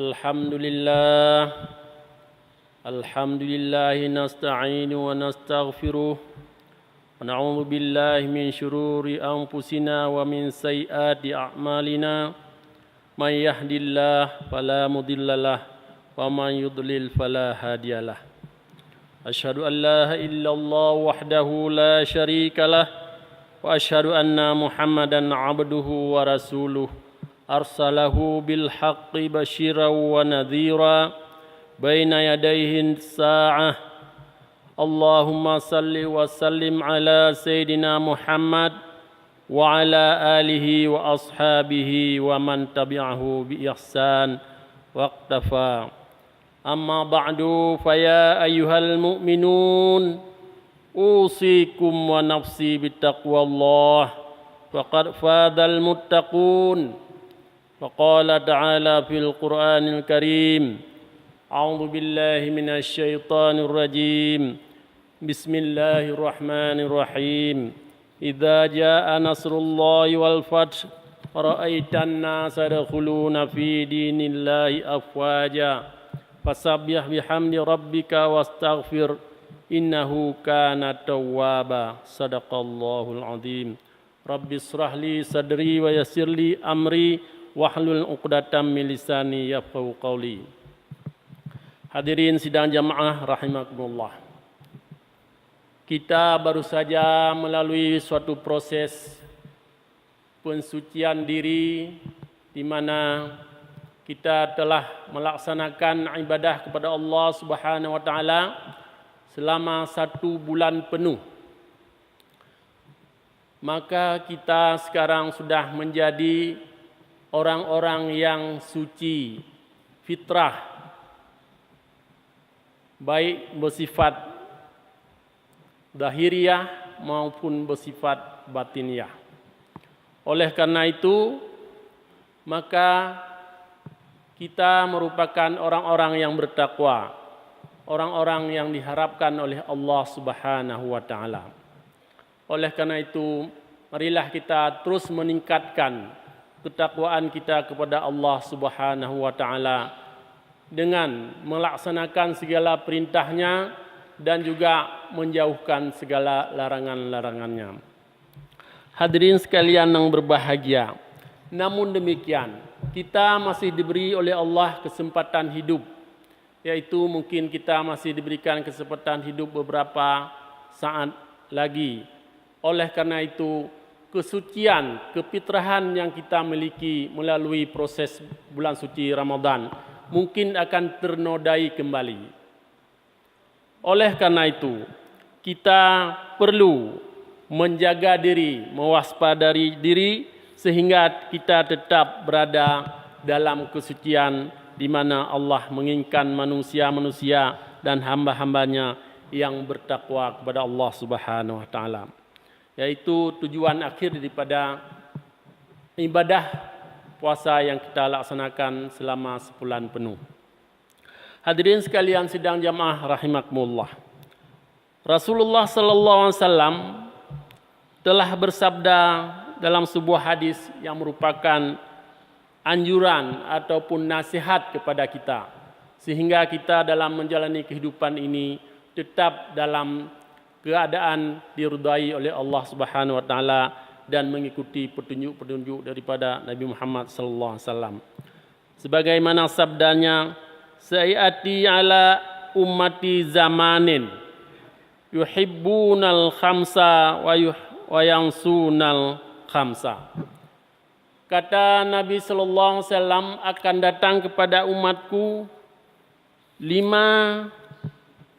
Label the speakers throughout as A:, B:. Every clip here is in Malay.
A: Alhamdulillah nasta'inu wa nastaghfiruh wa na'udzu billahi min syururi anfusina wa min sayyiati a'malina may yahdihillahu fala mudhillalah wa man yudlil fala hadiyalah. Asyhadu an la ilaha illallah wahdahu la syarikalah wa asyhadu anna Muhammadan 'abduhu wa rasuluh arsalahu bil haqqi basyiran wa nadhira baina yadayhi sa'ah. Allahumma salli wa sallim ala sayyidina Muhammad wa ala alihi wa ashabihi wa man tabi'ahu bi ihsan waqtafa. Amma ba'du, faya ayyuhal mu'minun usikum wa nafsi bittaqwallah faqad fadal muttaqun. Faqala ta'ala fil Qur'anil Karim, a'udzu billahi minasy syaithanir rajim. Bismillahirrahmanirrahim. Idza jaa nasrullahi wal fath ra'aitan nasa yadkhuluna fi dinillahi afwaja fasabbih bihamdi rabbika wastaghfir innahu kana tawwaba. Sadaqallahul azim. Rabbi israh li sadri wa yassir li amri wahlul 'uqdatam min lisani yafqahu qawli. Hadirin sidang jamaah rahimakumullah. Kita baru saja melalui suatu proses pensucian diri di mana kita telah melaksanakan ibadah kepada Allah Subhanahu wa taala selama 1 bulan penuh. Maka kita sekarang sudah menjadi orang-orang yang suci fitrah, baik bersifat zahiriyah maupun bersifat batiniyah. Oleh karena itu, maka kita merupakan orang-orang yang bertakwa, orang-orang yang diharapkan oleh Allah Subhanahu wa taala. Oleh karena itu, marilah kita terus meningkatkan ketakwaan kita kepada Allah Subhanahu wa taala dengan melaksanakan segala perintahnya dan juga menjauhkan segala larangan-larangannya. Hadirin sekalian yang berbahagia, namun demikian kita masih diberi oleh Allah kesempatan hidup, yaitu mungkin kita masih diberikan kesempatan hidup beberapa saat lagi. Oleh karena itu, kesucian, kefitrahan yang kita miliki melalui proses bulan suci Ramadan mungkin akan ternodai kembali. Oleh karena itu, kita perlu menjaga diri, mewaspadai diri sehingga kita tetap berada dalam kesucian di mana Allah menginginkan manusia-manusia dan hamba-hambanya yang bertakwa kepada Allah Subhanahu wa taala. Yaitu tujuan akhir daripada ibadah puasa yang kita laksanakan selama sebulan penuh. Hadirin sekalian sidang jamaah rahimakumullah. Rasulullah sallallahu alaihi wasallam telah bersabda dalam sebuah hadis yang merupakan anjuran ataupun nasihat kepada kita sehingga kita dalam menjalani kehidupan ini tetap dalam keadaan diridai oleh Allah Subhanahu wa taala dan mengikuti petunjuk-petunjuk daripada Nabi Muhammad sallallahu alaihi wasallam. Sebagaimana sabdanya, "Sayati ala ummati zamanin yuhibbunal khamsa wa yansunal khamsa." Kata Nabi sallallahu alaihi wasallam, akan datang kepada umatku 5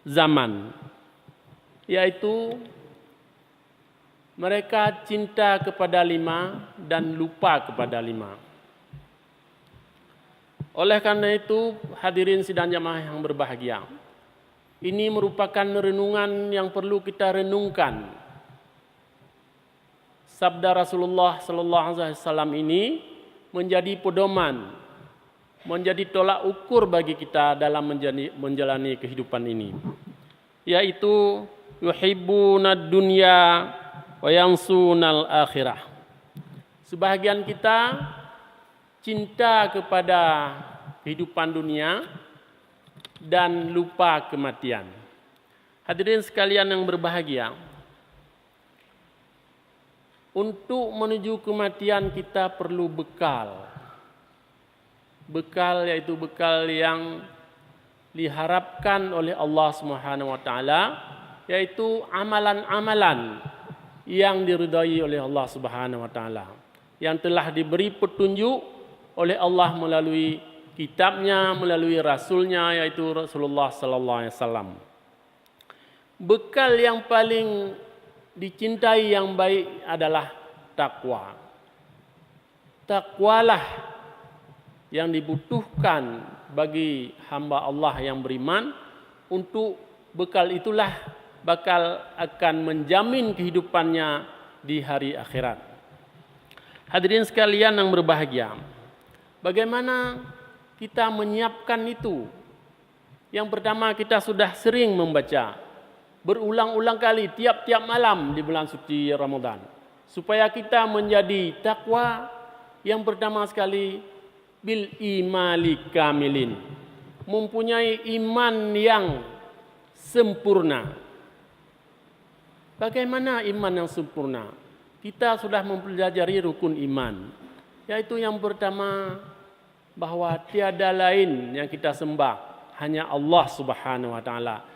A: zaman, yaitu mereka cinta kepada 5 dan lupa kepada 5. Oleh karena itu, hadirin sidang jamaah yang berbahagia, ini merupakan renungan yang perlu kita renungkan. Sabda Rasulullah sallallahu alaihi wasallam ini menjadi pedoman, menjadi tolak ukur bagi kita dalam menjalani kehidupan ini, yaitu yuhibbunad dunya wa yansunal akhirah. Sebahagian kita cinta kepada kehidupan dunia dan lupa kematian. Hadirin sekalian yang berbahagia, untuk menuju kematian kita perlu bekal. Bekal yaitu bekal yang diharapkan oleh Allah Subhanahu wa taala, yaitu amalan-amalan yang diridai oleh Allah Subhanahu wa taala, yang telah diberi petunjuk oleh Allah melalui kitabnya, melalui rasulnya, yaitu Rasulullah sallallahu alaihi wasallam. Bekal yang paling dicintai yang baik adalah takwa. Takwalah yang dibutuhkan bagi hamba Allah yang beriman. Untuk bekal itulah bakal akan menjamin kehidupannya di hari akhirat. Hadirin sekalian yang berbahagia, bagaimana kita menyiapkan itu? Yang pertama, kita sudah sering membaca berulang-ulang kali tiap-tiap malam di bulan suci Ramadan, supaya kita menjadi takwa. Yang pertama sekali, bil imali kamilin, mempunyai iman yang sempurna. Bagaimana iman yang sempurna? Kita sudah mempelajari rukun iman, yaitu yang pertama, bahwa tiada lain yang kita sembah, hanya Allah Subhanahu wa taala.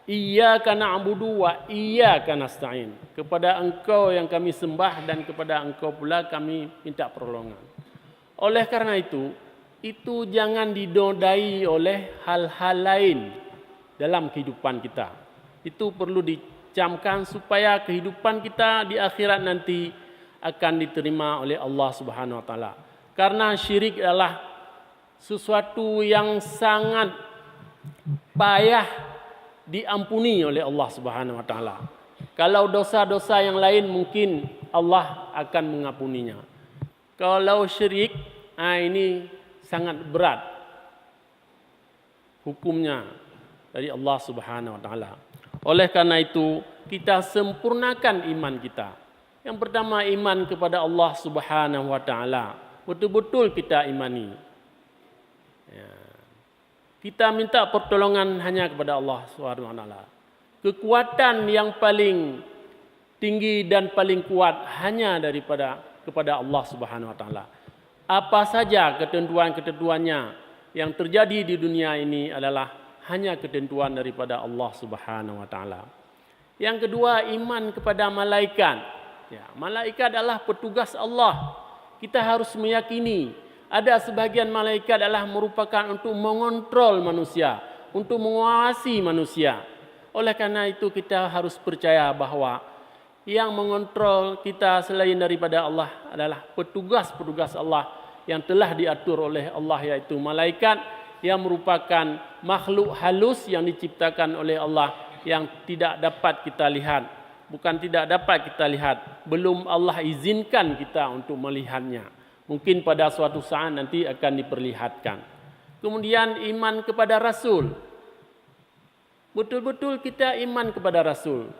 A: Iyyaka na'budu wa iyyaka nasta'in. Kepada Engkau yang kami sembah dan kepada Engkau pula kami minta pertolongan. Oleh karena itu jangan dinodai oleh hal-hal lain dalam kehidupan kita. Itu perlu dicamkan supaya kehidupan kita di akhirat nanti akan diterima oleh Allah Subhanahu wa taala. Karena syirik adalah sesuatu yang sangat payah diampuni oleh Allah Subhanahu wa taala. Kalau dosa-dosa yang lain mungkin Allah akan mengampuninya. Kalau syirik, ini sangat berat hukumnya dari Allah Subhanahu wa taala. Oleh karena itu, kita sempurnakan iman kita. Yang pertama, iman kepada Allah Subhanahu wa taala. Betul-betul kita imani. Kita minta pertolongan hanya kepada Allah Subhanahu wa taala. Kekuatan yang paling tinggi dan paling kuat hanya kepada Allah Subhanahu wa taala. Apa saja ketentuan-ketentuannya yang terjadi di dunia ini adalah hanya ketentuan daripada Allah Subhanahu wa taala. Yang kedua, iman kepada malaikat. Malaikat adalah petugas Allah. Kita harus meyakini ada sebagian malaikat adalah merupakan untuk mengontrol manusia, untuk menguasai manusia. Oleh karena itu kita harus percaya bahwa yang mengontrol kita selain daripada Allah adalah petugas-petugas Allah yang telah diatur oleh Allah, yaitu malaikat yang merupakan makhluk halus yang diciptakan oleh Allah yang tidak dapat kita lihat. Bukan tidak dapat kita lihat, belum Allah izinkan kita untuk melihatnya. Mungkin pada suatu saat nanti akan diperlihatkan. Kemudian iman kepada Rasul. Betul-betul kita iman kepada Rasul.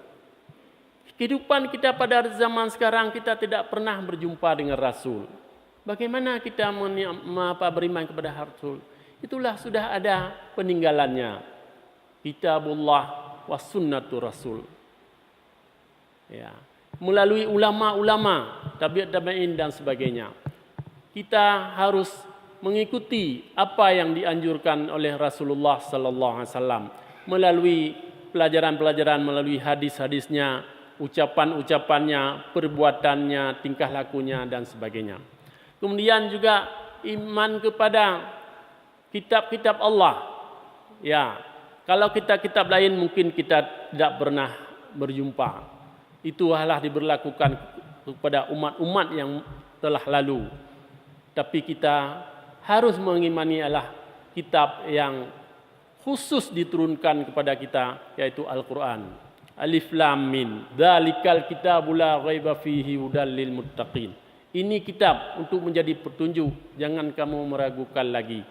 A: Kehidupan kita pada zaman sekarang kita tidak pernah berjumpa dengan Rasul. Bagaimana kita beriman kepada Rasul? Itulah sudah ada peninggalannya. Kitabullah wa sunnatur Rasul. Melalui ulama-ulama, tabi'in dan sebagainya. Kita harus mengikuti apa yang dianjurkan oleh Rasulullah sallallahu alaihi wasallam melalui pelajaran-pelajaran, melalui hadis-hadisnya, ucapan-ucapannya, perbuatannya, tingkah lakunya dan sebagainya. Kemudian juga iman kepada kitab-kitab Allah. Kalau kitab-kitab lain mungkin kita tidak pernah berjumpa. Itu adalah diberlakukan kepada umat-umat yang telah lalu. Tapi kita harus mengimani adalah kitab yang khusus diturunkan kepada kita, yaitu Al-Quran. Alif Lam Mim, dzalikal kitabul la raiba fihi hudal lil muttaqin. Ini kitab untuk menjadi petunjuk, jangan kamu meragukan lagi.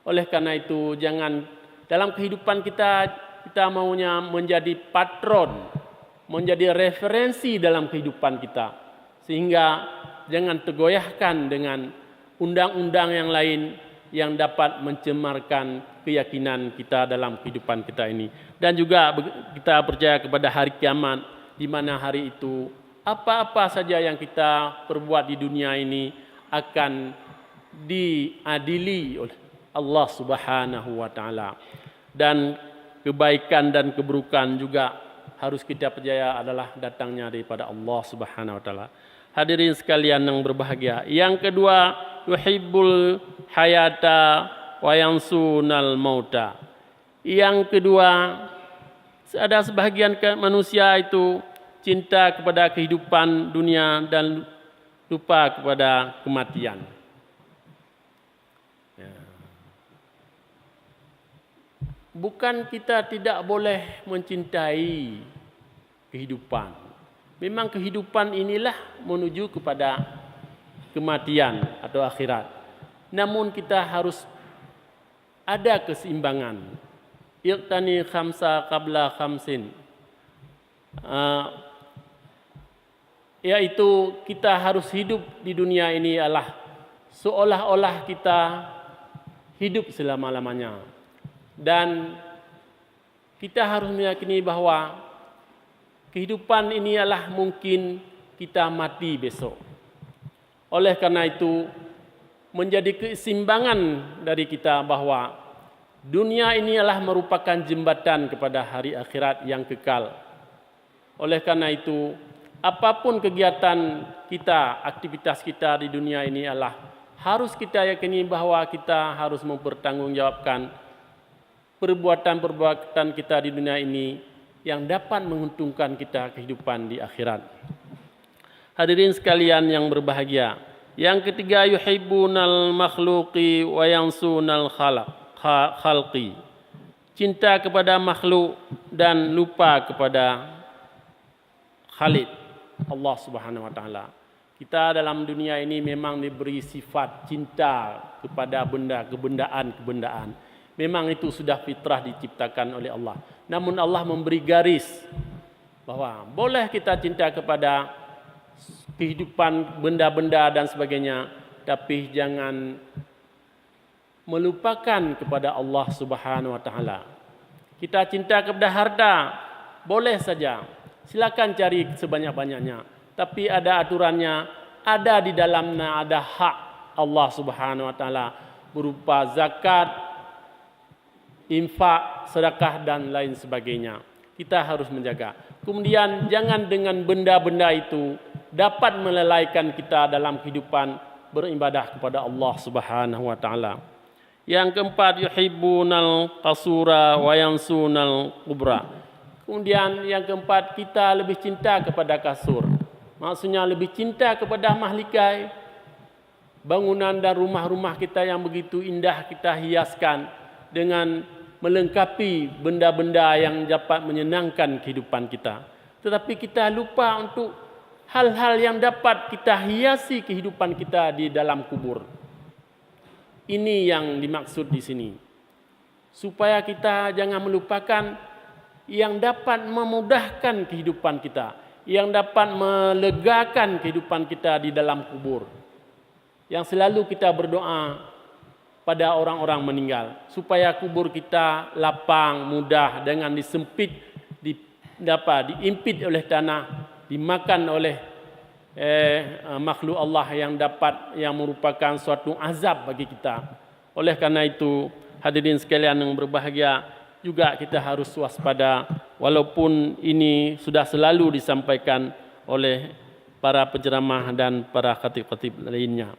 A: Oleh karena itu, jangan dalam kehidupan kita maunya menjadi patron, menjadi referensi dalam kehidupan kita. Sehingga jangan tergoyahkan dengan undang-undang yang lain yang dapat mencemarkan keyakinan kita dalam kehidupan kita ini. Dan juga kita percaya kepada hari kiamat, di mana hari itu apa-apa saja yang kita perbuat di dunia ini akan diadili oleh Allah Subhanahu wa taala. Dan kebaikan dan keburukan juga harus kita percaya adalah datangnya daripada Allah Subhanahu wa taala. Hadirin sekalian yang berbahagia. Yang kedua, yuhibbul hayata wa yansunal mauta. Yang kedua, ada sebahagian manusia itu cinta kepada kehidupan dunia dan lupa kepada kematian. Bukan kita tidak boleh mencintai kehidupan. Memang kehidupan inilah menuju kepada kematian atau akhirat. Namun kita harus ada keseimbangan. Iqtani khamsa qabla khamsin. Yaitu kita harus hidup di dunia ini adalah seolah-olah kita hidup selama-lamanya. Dan kita harus meyakini bahwa kehidupan ini adalah mungkin kita mati besok. Oleh karena itu, menjadi keseimbangan dari kita bahwa dunia ini adalah merupakan jembatan kepada hari akhirat yang kekal. Oleh karena itu, apapun kegiatan kita, aktivitas kita di dunia ini adalah harus kita yakini bahwa kita harus mempertanggungjawabkan perbuatan-perbuatan kita di dunia ini yang dapat menguntungkan kita kehidupan di akhirat. Hadirin sekalian yang berbahagia. Yang ketiga, yuhibbunal makhluqi wa yansunal khalqi. Cinta kepada makhluk dan lupa kepada Khalid, Allah Subhanahu wa taala. Kita dalam dunia ini memang diberi sifat cinta kepada kebendaan. Memang itu sudah fitrah diciptakan oleh Allah. Namun Allah memberi garis bahwa boleh kita cinta kepada kehidupan benda-benda dan sebagainya, tapi jangan melupakan kepada Allah Subhanahu wa taala. Kita cinta kepada harta, boleh saja. Silakan cari sebanyak-banyaknya, tapi ada aturannya, ada di dalamnya ada hak Allah Subhanahu wa taala berupa zakat, infak, sedekah dan lain sebagainya. Kita harus menjaga. Kemudian jangan dengan benda-benda itu dapat melalaikan kita dalam kehidupan beribadah kepada Allah Subhanahu wa taala. Yang keempat, yuhibbunal qasura wa yansunal kubra. Kemudian yang keempat, kita lebih cinta kepada kasur. Maksudnya lebih cinta kepada mahligai. Bangunan dan rumah-rumah kita yang begitu indah kita hiaskan dengan melengkapi benda-benda yang dapat menyenangkan kehidupan kita. Tetapi kita lupa untuk hal-hal yang dapat kita hiasi kehidupan kita di dalam kubur. Ini yang dimaksud di sini. Supaya kita jangan melupakan yang dapat memudahkan kehidupan kita, yang dapat melegakan kehidupan kita di dalam kubur. Yang selalu kita berdoa pada orang-orang meninggal, supaya kubur kita lapang, mudah, dengan disempit, diimpit oleh tanah, dimakan oleh makhluk Allah yang merupakan suatu azab bagi kita. Oleh karena itu, hadirin sekalian yang berbahagia, juga kita harus waspada, walaupun ini sudah selalu disampaikan oleh para penceramah dan para khatib-khatib lainnya.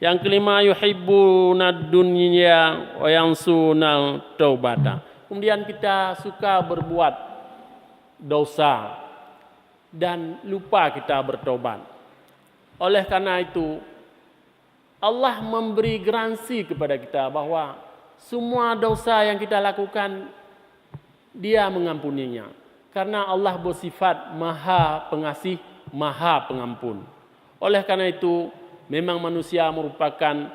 A: Yang kelima, yuhibbunad dunya wa yansunal taubata. Kemudian kita suka berbuat dosa dan lupa kita bertobat. Oleh karena itu, Allah memberi garansi kepada kita bahwa semua dosa yang kita lakukan, Dia mengampuninya. Karena Allah bersifat Maha Pengasih, Maha Pengampun. Oleh karena itu, memang manusia merupakan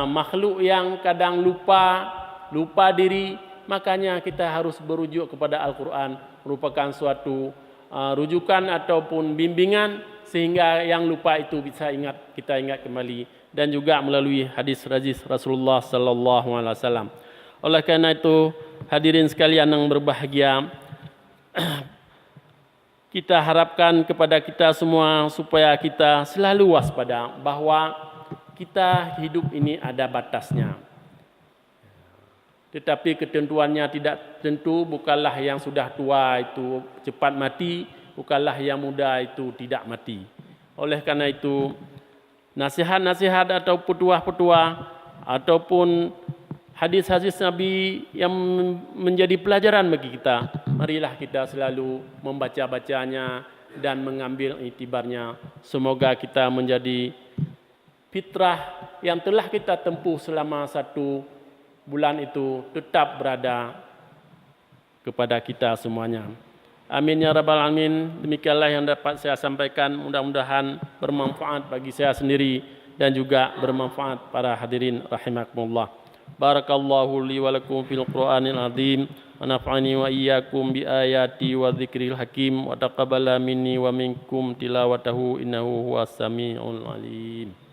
A: makhluk yang kadang lupa diri. Makanya kita harus berujuk kepada Al-Quran, merupakan suatu rujukan ataupun bimbingan, sehingga yang lupa itu bisa kita ingat kembali dan juga melalui hadis Rasulullah sallallahu alaihi wasallam. Oleh karena itu, hadirin sekalian yang berbahagia, kita harapkan kepada kita semua supaya kita selalu waspada bahawa kita hidup ini ada batasnya. Tetapi ketentuannya tidak tentu, bukanlah yang sudah tua itu cepat mati, bukanlah yang muda itu tidak mati. Oleh karena itu, nasihat-nasihat atau petuah-petuah ataupun hadis-hadis Nabi yang menjadi pelajaran bagi kita, marilah kita selalu membaca-bacanya dan mengambil iktibarnya. Semoga kita menjadi fitrah yang telah kita tempuh selama 1 bulan itu tetap berada kepada kita semuanya. Amin ya rabbal alamin. Demikianlah yang dapat saya sampaikan. Mudah-mudahan bermanfaat bagi saya sendiri dan juga bermanfaat para hadirin rahimakumullah. Barakallahu li wa lakum fil Qur'anil azim. Wa naf'ani wa iyyakum bi ayati wa dzikril hakim wa taqabbala minni wa minkum tilawatahu innahu huwas samiul alim.